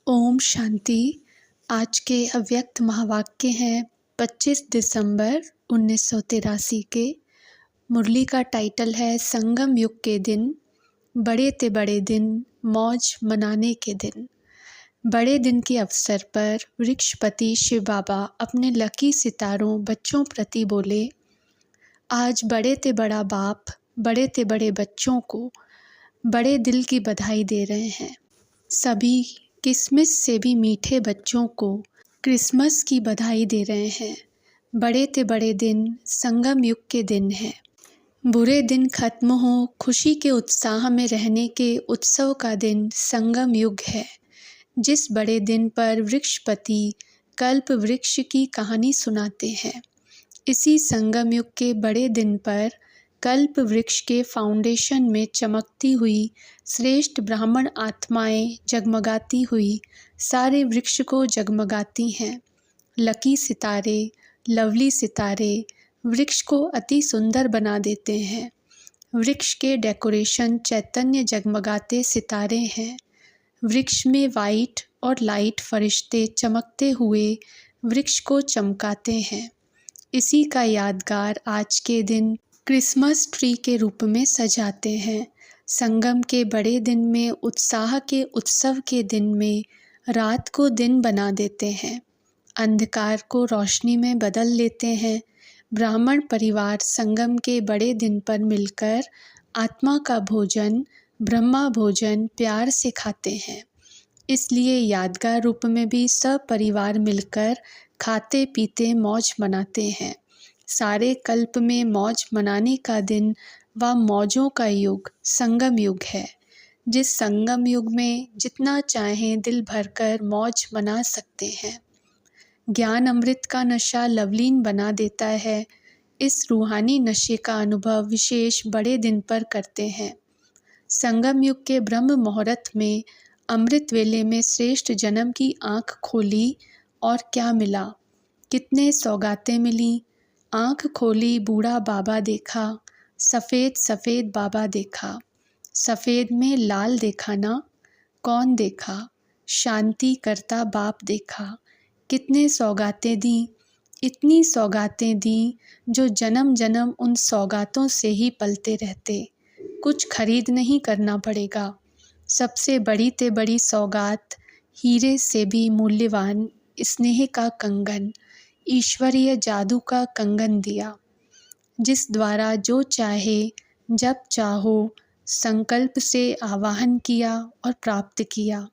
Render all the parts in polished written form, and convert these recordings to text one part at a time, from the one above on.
ओम शांति। आज के अव्यक्त महावाक्य हैं 25 दिसंबर 1983 के। मुरली का टाइटल है संगम युग के दिन, बड़े ते बड़े दिन, मौज मनाने के दिन। बड़े दिन के अवसर पर वृक्षपति शिव बाबा अपने लकी सितारों बच्चों प्रति बोले, आज बड़े ते बड़ा बाप बड़े ते बड़े बच्चों को बड़े दिल की बधाई दे रहे हैं। सभी किसमिस से भी मीठे बच्चों को क्रिसमस की बधाई दे रहे हैं। बड़े ते बड़े दिन संगम युग के दिन हैं। बुरे दिन खत्म हो, खुशी के उत्साह में रहने के उत्सव का दिन संगम युग है। जिस बड़े दिन पर वृक्षपति कल्प वृक्ष की कहानी सुनाते हैं, इसी संगम युग के बड़े दिन पर कल्प वृक्ष के फाउंडेशन में चमकती हुई श्रेष्ठ ब्राह्मण आत्माएं जगमगाती हुई सारे वृक्ष को जगमगाती हैं। लकी सितारे, लवली सितारे वृक्ष को अति सुंदर बना देते हैं। वृक्ष के डेकोरेशन चैतन्य जगमगाते सितारे हैं। वृक्ष में वाइट और लाइट फरिश्ते चमकते हुए वृक्ष को चमकाते हैं। इसी का यादगार आज के दिन क्रिसमस ट्री के रूप में सजाते हैं। संगम के बड़े दिन में, उत्साह के उत्सव के दिन में रात को दिन बना देते हैं, अंधकार को रोशनी में बदल लेते हैं। ब्राह्मण परिवार संगम के बड़े दिन पर मिलकर आत्मा का भोजन, ब्रह्मा भोजन प्यार से खाते हैं। इसलिए यादगार रूप में भी सब परिवार मिलकर खाते पीते मौज मनाते हैं। सारे कल्प में मौज मनाने का दिन व मौजों का युग संगम युग है। जिस संगम युग में जितना चाहें दिल भरकर मौज मना सकते हैं। ज्ञान अमृत का नशा लवलीन बना देता है। इस रूहानी नशे का अनुभव विशेष बड़े दिन पर करते हैं। संगम युग के ब्रह्म मुहूर्त में अमृत वेले में श्रेष्ठ जन्म की आँख खोली और क्या मिला, कितने सौगातें मिली। आँख खोली, बूढ़ा बाबा देखा, सफ़ेद सफ़ेद बाबा देखा। सफ़ेद में लाल देखा ना, कौन देखा? शांति करता बाप देखा। कितने सौगातें दी, इतनी सौगातें दी जो जन्म जन्म उन सौगातों से ही पलते रहते। कुछ खरीद नहीं करना पड़ेगा। सबसे बड़ी ते बड़ी सौगात, हीरे से भी मूल्यवान स्नेह का कंगन, ईश्वरीय जादू का कंगन दिया, जिस द्वारा जो चाहे जब चाहो संकल्प से आवाहन किया और प्राप्त किया।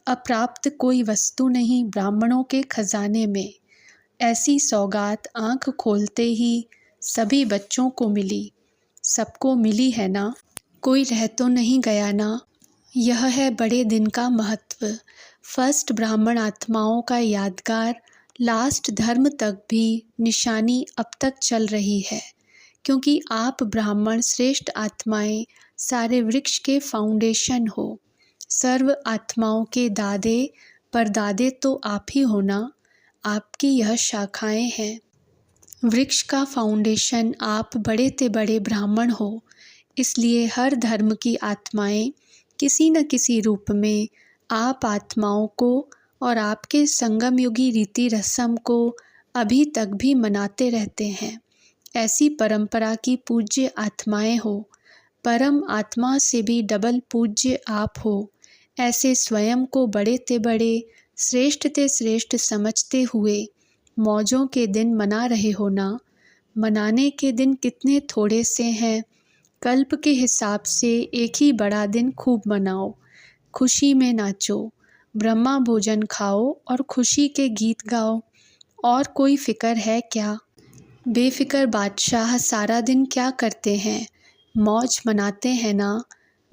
अप्राप्त कोई वस्तु नहीं ब्राह्मणों के खजाने में। ऐसी सौगात आँख खोलते ही सभी बच्चों को मिली। सबको मिली है ना, कोई रह तो नहीं गया ना। यह है बड़े दिन का महत्व। फर्स्ट ब्राह्मण आत्माओं का यादगार लास्ट धर्म तक भी निशानी अब तक चल रही है, क्योंकि आप ब्राह्मण श्रेष्ठ आत्माएं सारे वृक्ष के फाउंडेशन हो। सर्व आत्माओं के दादे परदादे तो आप ही हो ना। आपकी यह शाखाएं हैं। वृक्ष का फाउंडेशन आप बड़े ते बड़े ब्राह्मण हो। इसलिए हर धर्म की आत्माएं किसी न किसी रूप में आप आत्माओं को और आपके संगम युगी रीति रस्म को अभी तक भी मनाते रहते हैं। ऐसी परंपरा की पूज्य आत्माएं हो। परम आत्मा से भी डबल पूज्य आप हो। ऐसे स्वयं को बड़े ते बड़े, श्रेष्ठ ते श्रेष्ठ समझते हुए मौजों के दिन मना रहे हो ना। मनाने के दिन कितने थोड़े से हैं। कल्प के हिसाब से एक ही बड़ा दिन खूब मनाओ, खुशी में नाचो, ब्रह्मा भोजन खाओ और खुशी के गीत गाओ। और कोई फिक्र है क्या? बेफिक्र बादशाह सारा दिन क्या करते हैं? मौज मनाते हैं ना।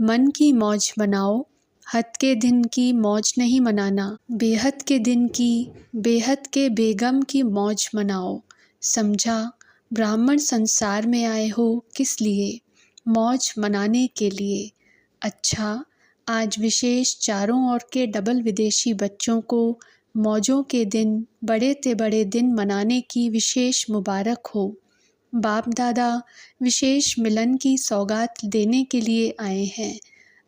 मन की मौज मनाओ। हद के दिन की मौज नहीं मनाना, बेहद के दिन की, बेहद के बेगम की मौज मनाओ। समझा? ब्राह्मण संसार में आए हो किस लिए? मौज मनाने के लिए। अच्छा, आज विशेष चारों ओर के डबल विदेशी बच्चों को मौजों के दिन, बड़े ते बड़े दिन मनाने की विशेष मुबारक हो। बाप दादा विशेष मिलन की सौगात देने के लिए आए हैं।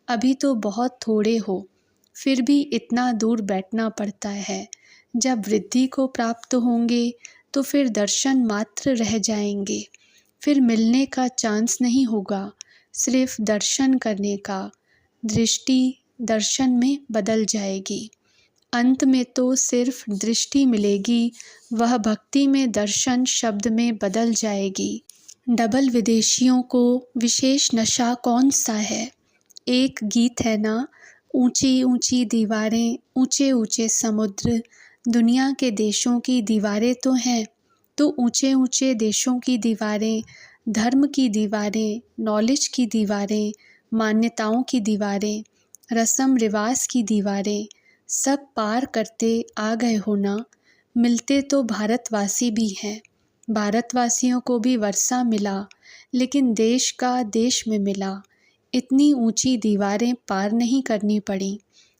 अभी तो बहुत थोड़े हो, फिर भी इतना दूर बैठना पड़ता है। जब वृद्धि को प्राप्त होंगे तो फिर दर्शन मात्र रह जाएंगे, फिर मिलने का चांस नहीं होगा, सिर्फ दर्शन करने का। दृष्टि दर्शन में बदल जाएगी। अंत में तो सिर्फ दृष्टि मिलेगी, वह भक्ति में दर्शन शब्द में बदल जाएगी। डबल विदेशियों को विशेष नशा कौन सा है? एक गीत है ना, ऊंची ऊंची दीवारें, ऊंचे ऊंचे समुद्र। दुनिया के देशों की दीवारें तो हैं, तो ऊंचे ऊंचे देशों की दीवारें, धर्म की दीवारें, नॉलेज की दीवारें, मान्यताओं की दीवारें, रस्म रिवाज की दीवारें, सब पार करते आ गए हो ना। मिलते तो भारतवासी भी हैं, भारतवासियों को भी वर्षा मिला, लेकिन देश का देश में मिला। इतनी ऊंची दीवारें पार नहीं करनी पड़ी,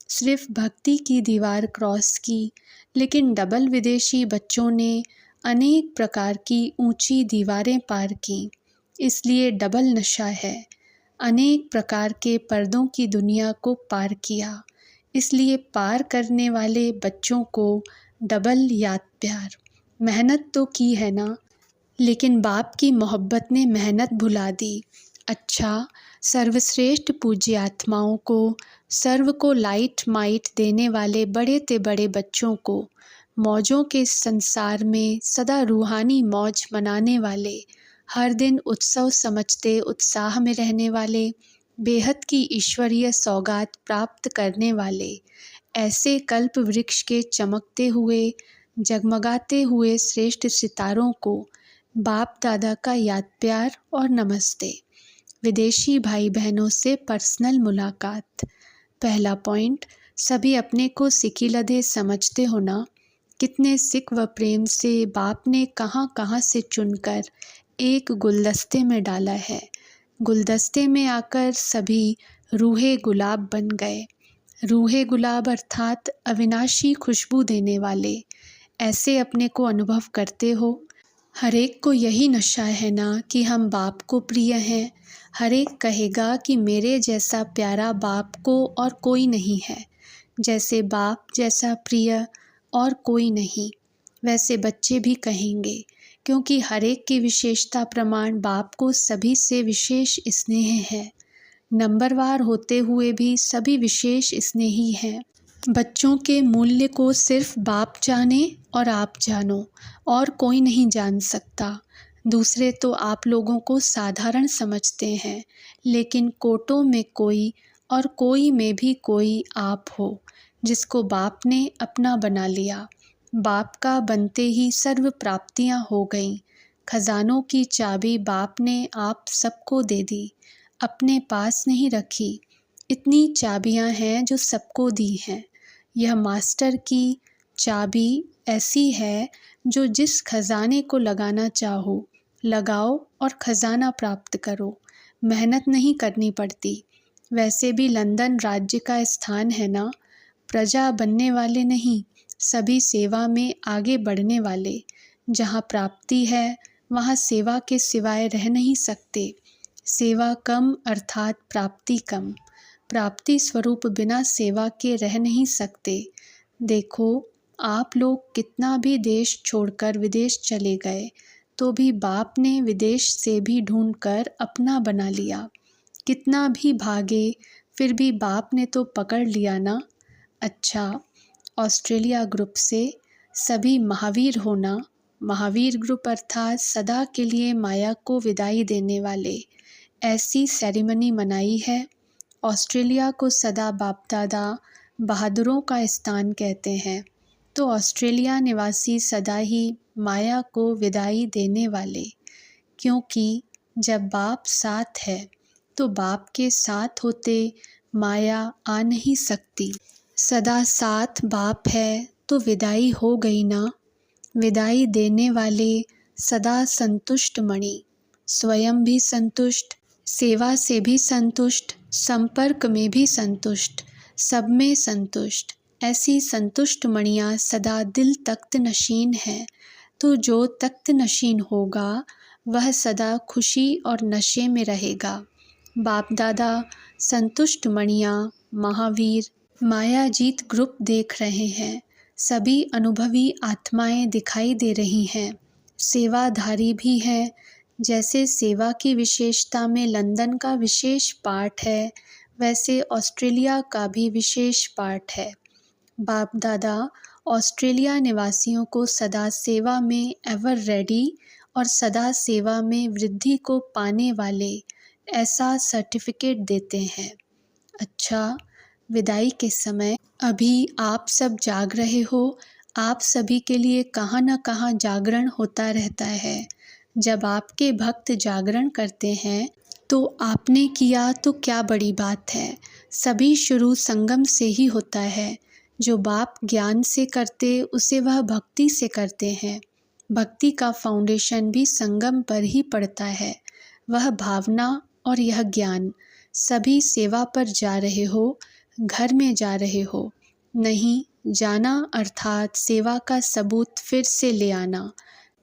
सिर्फ भक्ति की दीवार क्रॉस की। लेकिन डबल विदेशी बच्चों ने अनेक प्रकार की ऊंची दीवारें पार की, इसलिए डबल नशा है। अनेक प्रकार के पर्दों की दुनिया को पार किया, इसलिए पार करने वाले बच्चों को डबल याद प्यार। मेहनत तो की है ना, लेकिन बाप की मोहब्बत ने मेहनत भुला दी। अच्छा, सर्वश्रेष्ठ पूज्य आत्माओं को, सर्व को लाइट माइट देने वाले बड़े ते बड़े बच्चों को, मौजों के संसार में सदा रूहानी मौज मनाने वाले, हर दिन उत्सव समझते उत्साह में रहने वाले, बेहद की ईश्वरीय सौगात प्राप्त करने वाले, ऐसे कल्प वृक्ष के चमकते हुए जगमगाते हुए श्रेष्ठ सितारों को बाप दादा का याद प्यार और नमस्ते। विदेशी भाई बहनों से पर्सनल मुलाकात। पहला पॉइंट, सभी अपने को सिकी लदे समझते हो ना। कितने सिक व प्रेम से बाप ने कहाँ कहाँ से चुनकर एक गुलदस्ते में डाला है। गुलदस्ते में आकर सभी रूहे गुलाब बन गए। रूहे गुलाब अर्थात अविनाशी खुशबू देने वाले। ऐसे अपने को अनुभव करते हो। हर एक को यही नशा है ना कि हम बाप को प्रिय हैं। हर एक कहेगा कि मेरे जैसा प्यारा बाप को और कोई नहीं है। जैसे बाप जैसा प्रिय और कोई नहीं, वैसे बच्चे भी कहेंगे, क्योंकि हर एक की विशेषता प्रमाण बाप को सभी से विशेष स्नेह है। नंबरवार होते हुए भी सभी विशेष स्नेही हैं। बच्चों के मूल्य को सिर्फ बाप जाने और आप जानो, और कोई नहीं जान सकता। दूसरे तो आप लोगों को साधारण समझते हैं, लेकिन कोटों में कोई और कोई में भी कोई आप हो, जिसको बाप ने अपना बना लिया। बाप का बनते ही सर्व प्राप्तियां हो गईं। खजानों की चाबी बाप ने आप सबको दे दी, अपने पास नहीं रखी। इतनी चाबियां हैं जो सबको दी हैं। यह मास्टर की चाबी ऐसी है जो जिस खजाने को लगाना चाहो लगाओ और खजाना प्राप्त करो। मेहनत नहीं करनी पड़ती। वैसे भी लंदन राज्य का स्थान है ना, प्रजा बनने वाले नहीं, सभी सेवा में आगे बढ़ने वाले। जहाँ प्राप्ति है वहाँ सेवा के सिवाय रह नहीं सकते। सेवा कम अर्थात प्राप्ति कम। प्राप्ति स्वरूप बिना सेवा के रह नहीं सकते। देखो, आप लोग कितना भी देश छोड़कर विदेश चले गए तो भी बाप ने विदेश से भी ढूंढकर अपना बना लिया। कितना भी भागे फिर भी बाप ने तो पकड़ लिया ना। अच्छा, ऑस्ट्रेलिया ग्रुप से सभी महावीर होना। महावीर ग्रुप अर्थात सदा के लिए माया को विदाई देने वाले। ऐसी सेरेमनी मनाई है। ऑस्ट्रेलिया को सदा बाप दादा बहादुरों का स्थान कहते हैं, तो ऑस्ट्रेलिया निवासी सदा ही माया को विदाई देने वाले। क्योंकि जब बाप साथ है तो बाप के साथ होते माया आ नहीं सकती। सदा साथ बाप है तो विदाई हो गई ना। विदाई देने वाले सदा संतुष्ट मणि, स्वयं भी संतुष्ट, सेवा से भी संतुष्ट, संपर्क में भी संतुष्ट, सब में संतुष्ट। ऐसी संतुष्ट मणियाँ सदा दिल तख्त नशीन है। तो जो तख्त नशीन होगा वह सदा खुशी और नशे में रहेगा। बाप दादा संतुष्ट मणियाँ महावीर मायाजीत ग्रुप देख रहे हैं। सभी अनुभवी आत्माएं दिखाई दे रही हैं। सेवाधारी भी हैं। जैसे सेवा की विशेषता में लंदन का विशेष पार्ट है, वैसे ऑस्ट्रेलिया का भी विशेष पार्ट है। बाप दादा ऑस्ट्रेलिया निवासियों को सदा सेवा में एवर रेडी और सदा सेवा में वृद्धि को पाने वाले ऐसा सर्टिफिकेट देते हैं। अच्छा, विदाई के समय अभी आप सब जाग रहे हो। आप सभी के लिए कहाँ न कहाँ जागरण होता रहता है। जब आपके भक्त जागरण करते हैं तो आपने किया तो क्या बड़ी बात है। सभी शुरू संगम से ही होता है। जो बाप ज्ञान से करते उसे वह भक्ति से करते हैं। भक्ति का फाउंडेशन भी संगम पर ही पड़ता है, वह भावना और यह ज्ञान। सभी सेवा पर जा रहे हो, घर में जा रहे हो। नहीं जाना अर्थात सेवा का सबूत फिर से ले आना।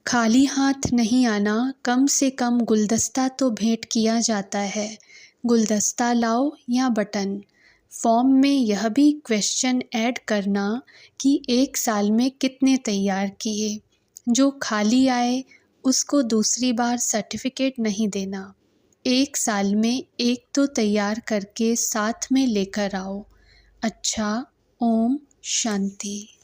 खाली हाथ नहीं आना, कम से कम गुलदस्ता तो भेंट किया जाता है। गुलदस्ता लाओ या बटन। फॉर्म में यह भी क्वेश्चन ऐड करना कि 1 साल में कितने तैयार किए। जो खाली आए उसको दूसरी बार सर्टिफिकेट नहीं देना। 1 साल में एक तो तैयार करके साथ में लेकर आओ। अच्छा, ओम शांति।